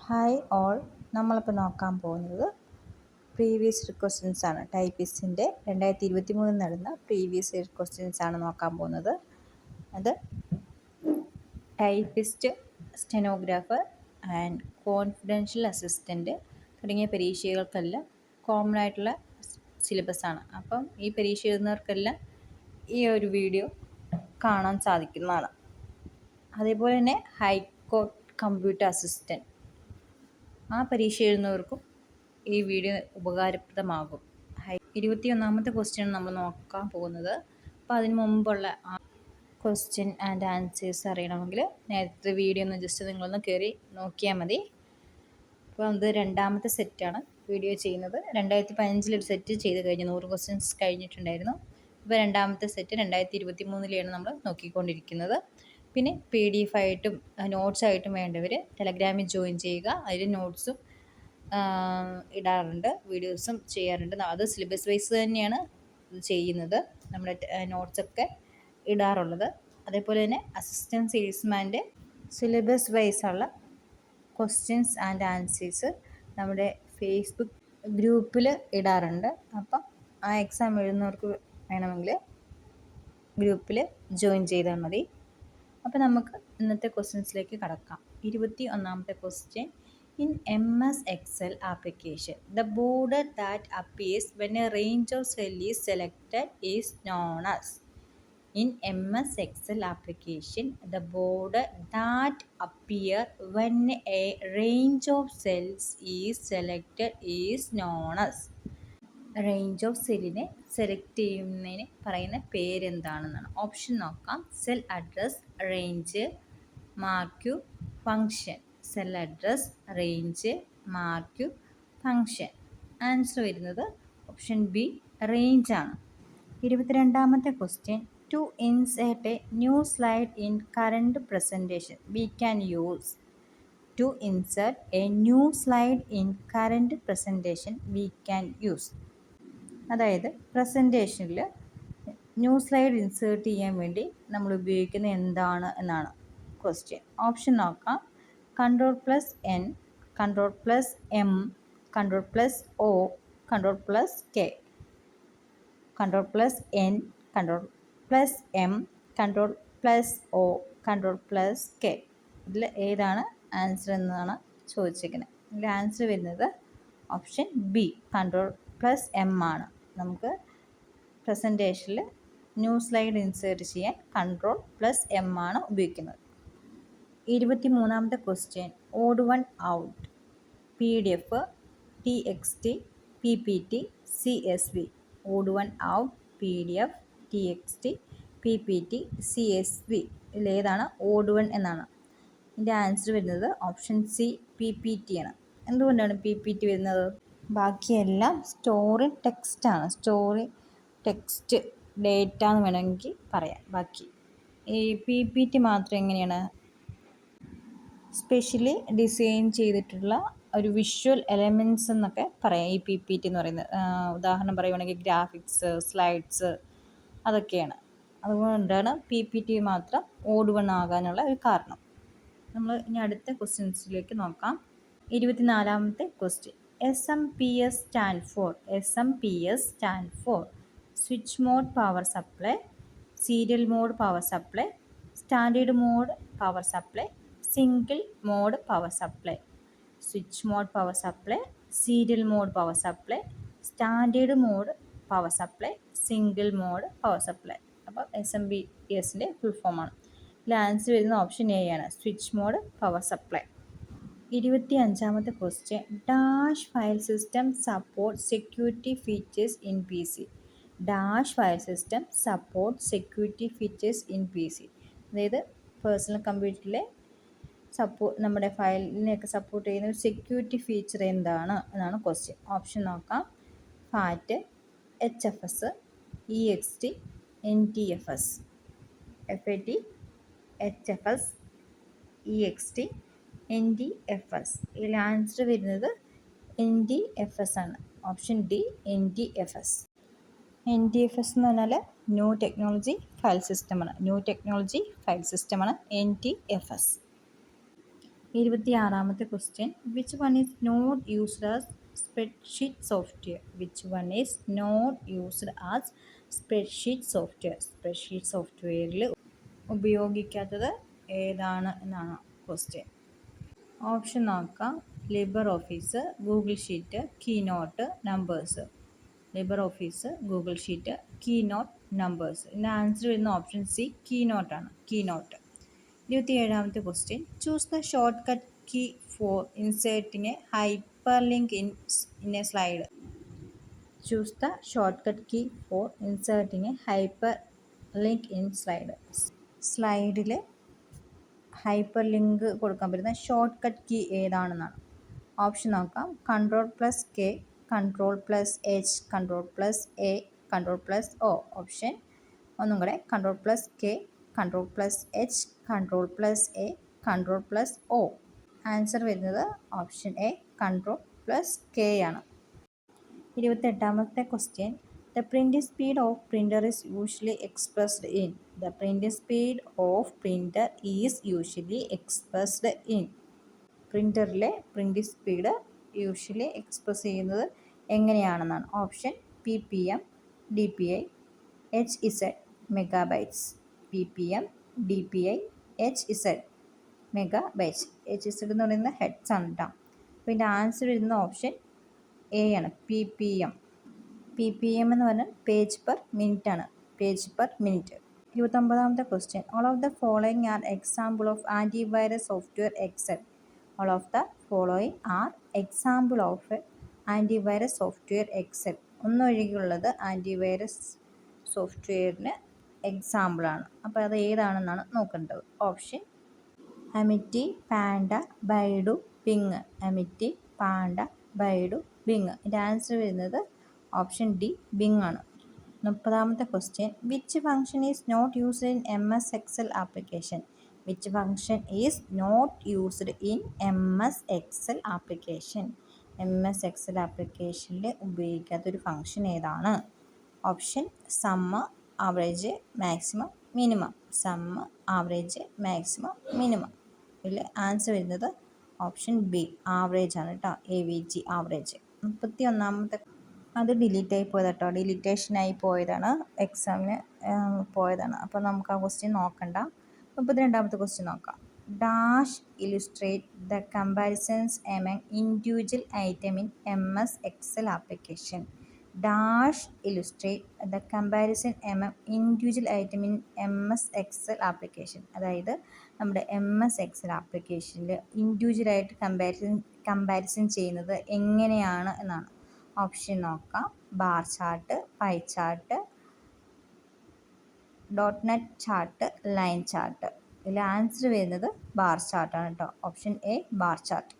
Hi all, നമ്മളിപ്പോൾ നോക്കാൻ പോകുന്നത് പ്രീവിയസ് ഇയർ ക്വസ്റ്റ്യൻസ് ആണ്. ടൈപ്പിസ്റ്റിൻ്റെ 2023 നടന്ന പ്രീവിയസ് ഇയർ ക്വസ്റ്റ്യൻസ് ആണ് നോക്കാൻ പോകുന്നത്. അത് typist, stenographer and confidential assistant തുടങ്ങിയ പരീക്ഷകൾക്കെല്ലാം കോമൺ ആയിട്ടുള്ള സിലബസാണ്. അപ്പം ഈ പരീക്ഷ എഴുതുന്നവർക്കെല്ലാം ഈ ഒരു വീഡിയോ കാണാൻ സാധിക്കുന്നതാണ്. അതേപോലെ തന്നെ ഹൈക്കോർട്ട് കമ്പ്യൂട്ടർ അസിസ്റ്റൻറ്റ് ആ പരീക്ഷ എഴുതുന്നവർക്കും ഈ വീഡിയോ ഉപകാരപ്രദമാകും. 21ാമത്തെ ക്വസ്റ്റ്യൻ നമ്മൾ നോക്കാൻ പോകുന്നത്. അപ്പോൾ അതിന് മുമ്പുള്ള ക്വസ്റ്റ്യൻ ആൻഡ് ആൻസേഴ്സ് അറിയണമെങ്കിൽ നേരത്തെ വീഡിയോ ഒന്ന് ജസ്റ്റ് നിങ്ങളൊന്ന് കയറി നോക്കിയാൽ മതി. അപ്പോൾ അത് രണ്ടാമത്തെ സെറ്റാണ് വീഡിയോ ചെയ്യുന്നത്. 2015 സെറ്റ് ചെയ്ത് കഴിഞ്ഞ് 100 ക്വസ്റ്റ്യൻസ് കഴിഞ്ഞിട്ടുണ്ടായിരുന്നു. ഇപ്പോൾ രണ്ടാമത്തെ സെറ്റ് 2023 നമ്മൾ നോക്കിക്കൊണ്ടിരിക്കുന്നത്. പിന്നെ PDF ആയിട്ടും നോട്ട്സായിട്ടും വേണ്ടവർ ടെലഗ്രാമിൽ ജോയിൻ ചെയ്യുക. അതിൽ നോട്ട്സും ഇടാറുണ്ട്, വീഡിയോസും ചെയ്യാറുണ്ട്. അത് സിലബസ് വൈസ് തന്നെയാണ് ചെയ്യുന്നത്, നമ്മുടെ നോട്ട്സൊക്കെ ഇടാറുള്ളത്. അതേപോലെ തന്നെ അസിസ്റ്റൻറ്റ് സെയിൽസ്മാൻ്റെ സിലബസ് വൈസുള്ള ക്വസ്റ്റ്യൻസ് ആൻഡ് ആൻസേഴ്സ് നമ്മുടെ ഫേസ്ബുക്ക് ഗ്രൂപ്പിൽ ഇടാറുണ്ട്. അപ്പം ആ എക്സാം എഴുതുന്നവർക്ക് വേണമെങ്കിൽ ഗ്രൂപ്പിൽ ജോയിൻ ചെയ്താൽ മതി. അപ്പോൾ നമുക്ക് ഇന്നത്തെ ക്വസ്റ്റ്യൻസിലേക്ക് കടക്കാം. 21ാമത്തെ question. In MS Excel application, the border that appears when a range of cell is selected is known as. In MS Excel application, the border that appear when a range of cells is selected is known as. Range of സെല്ലിനെ select ചെയ്യുന്നതിന് പറയുന്ന പേരെന്താണെന്നാണ്. Option നോക്കാം. Cell address, range, mark, function. Cell address, range, mark, function. Answer വരുന്നത് option B, range ആണ്. 22ാമത്തെ question. To insert a new slide in current presentation we can use. To insert a new slide in current presentation we can use. അതായത് പ്രസൻറ്റേഷനിൽ new slide insert ചെയ്യാൻ വേണ്ടി നമ്മൾ ഉപയോഗിക്കുന്ന എന്താണ് എന്നാണ് ക്വസ്റ്റ്യൻ. ഓപ്ഷൻ നോക്കാം. Ctrl+N, Ctrl+M, Ctrl+O, Ctrl+K. Ctrl+N, Ctrl+M, Ctrl+O, Ctrl+K. ഇതിൽ ഏതാണ് ആൻസർ എന്നതാണ് ചോദിച്ചിരിക്കുന്നത്. ഇതിൽ ആൻസർ വരുന്നത് ഓപ്ഷൻ ബി, Ctrl+M ആണ്. നമുക്ക് പ്രസൻറ്റേഷനിൽ ന്യൂ സ്ലൈഡ് ഇൻസേർട്ട് ചെയ്യാൻ Ctrl+M ആണ് ഉപയോഗിക്കുന്നത്. 23ാമത്തെ question. Odd one out. PDF, TXT, PPT, CSV. Odd one out, PDF, TXT, PPT, CSV. ഇതിലേതാണ് ഓഡ് വൺ എന്നാണ്. ഇതിൻ്റെ ആൻസർ വരുന്നത് ഓപ്ഷൻ സി, PPT ആണ്. എന്തുകൊണ്ടാണ് PPT വരുന്നത്? ബാക്കിയെല്ലാം സ്റ്റോറി ടെക്സ്റ്റാണ്. സ്റ്റോറി ടെക്സ്റ്റ് ഡേറ്റ എന്ന് വേണമെങ്കിൽ പറയാം. ബാക്കി ഈ PPT മാത്രം എങ്ങനെയാണ്? സ്പെഷ്യലി ഡിസൈൻ ചെയ്തിട്ടുള്ള ഒരു വിഷ്വൽ എലമെൻറ്റ്സ് എന്നൊക്കെ പറയാം ഈ PPT എന്ന് പറയുന്നത്. ഉദാഹരണം പറയുകയാണെങ്കിൽ ഗ്രാഫിക്സ്, സ്ലൈഡ്സ്, അതൊക്കെയാണ്. അതുകൊണ്ടാണ് PPT മാത്രം ഓഡ് വൺ ആകാനുള്ള ഒരു കാരണം. നമ്മൾ ഇനി അടുത്ത ക്വസ്റ്റ്യൻസിലേക്ക് നോക്കാം. 24ാമത്തെ question. SMPS stand for switch mode power supply, serial mode power supply, standard mode power supply, single mode power supply. Switch mode power supply, serial mode power supply, standard mode power supply, single mode power supply. അപ്പോൾ SMPSൻ്റെ full ഫോമാണ്. ഇതിൽ answer വരുന്ന option A ആണ്, switch mode power supply. 25ാമത്തെ question. Dash file system support security features in PC. Dash file system support security features in PC. അതായത് personal കമ്പ്യൂട്ടറിലെ നമ്മുടെ ഫയലിനെയൊക്കെ support ചെയ്യുന്ന ഒരു സെക്യൂരിറ്റി ഫീച്ചർ എന്താണ് എന്നാണ് ക്വസ്റ്റ്യൻ. ഓപ്ഷൻ നോക്കാം. FAT, HFS, EXT, NTFS. FAT, HFS, EXT, NTFS. ഇതിൽ answer വരുന്നത് NTFS ആണ്. Option D, NTFS. NTFS എന്ന് പറഞ്ഞാൽ ന്യൂ ടെക്നോളജി ഫയൽ സിസ്റ്റമാണ്. NTFS. 26ാമത്തെ question which one is not used as spreadsheet software. Which one is not used as spreadsheet software. Spreadsheet സോഫ്റ്റ്വെയറിൽ ഉപയോഗിക്കാത്തത് ഏതാണ് എന്നാണ് ക്വസ്റ്റ്യൻ. ഓപ്ഷൻ നോക്കാം. LibreOffice, Google sheet, keynote, numbers. LibreOffice, Google sheet, keynote, numbers. ഇതിൻ്റെ answer വരുന്ന option C കീനോട്ടാണ്. Keynote. 27ാമത്തെ question choose the shortcut key for inserting a hyperlink in a slide. Choose the shortcut key for inserting a hyperlink in slide. സ്ലൈഡിൽ hyperlink കൊടുക്കാൻ പറ്റുന്ന shortcut key ഏതാണെന്നാണ്. Option നോക്കാം. Ctrl+K, Ctrl+H, Ctrl+A, Ctrl+O. Option ഒന്നും കൂടെ. Ctrl+K, Ctrl+H, Ctrl+A, Ctrl+O. Answer വരുന്നത് option A Ctrl+K ആണ്. 28ാമത്തെ question the printing speed of printer is usually expressed in. The printing speed of printer is usually expressed in. പ്രിൻ്ററിലെ printing speed usually express ചെയ്യുന്നത് എങ്ങനെയാണെന്നാണ്. Option PPM, DPI, HZ megabytes. PPM, DPI, HZ megabytes. HZ എന്ന് പറയുന്നത് heads ആണ് കേട്ടോ. അപ്പോൾ ഇതിൻ്റെ answer വരുന്ന ഓപ്ഷൻ എ ആണ്. PPM. PPM എന്ന് പറഞ്ഞാൽ പേജ് പെർ മിനിറ്റ് ആണ്. Page per minute. 29ാമത്തെ question all of the following are example of antivirus software except. All of the following are example of antivirus software except. ഒന്നൊഴികെയുള്ളത് antivirus സോഫ്റ്റ്വെയറിന് എക്സാമ്പിളാണ്. അപ്പോൾ അത് ഏതാണെന്നാണ് നോക്കേണ്ടത്. Option Amiti, Panda, Baidu, Bing. Amiti, Panda, Baidu, Bing. ഇതിൻ്റെ answer വരുന്നത് option D Bing ആണ്. 30ാമത്തെ question which function is not used in MS Excel application. Which function is not used in MS Excel application. MS Excel ആപ്ലിക്കേഷനിൽ ഉപയോഗിക്കാത്തൊരു function ഏതാണ്? Option sum, average, maximum, minimum. Sum, average, maximum, minimum. ഇതിൽ answer വരുന്നത് option B average ആണ് കേട്ടോ. AVG average. 31ാമത്തെ അത് delete ആയി പോയത് കേട്ടോ. ഡിലീറ്റേഷനായി പോയതാണ്. എക്സാമിന് പോയതാണ്. അപ്പോൾ നമുക്ക് ആ ക്വസ്റ്റ്യൻ നോക്കണ്ട. 32ാമത്തെ ക്വസ്റ്റ്യൻ നോക്കാം. Dash illustrate the comparisons among individual item in MS Excel application. Dash illustrate the comparison among individual item in MS Excel application. അതായത് നമ്മുടെ MS Excel ആപ്ലിക്കേഷനിൽ ഇൻഡിവിജ്വലായിട്ട് കമ്പാരിസൺ ചെയ്യുന്നത് എങ്ങനെയാണ് എന്നാണ്. ഓപ്ഷൻ നോക്കാം. Bar chart, pie chart, dot net chart, line chart. ഇതിൽ answer വരുന്നത് bar ചാർട്ടാണ് കേട്ടോ. Option A bar chart.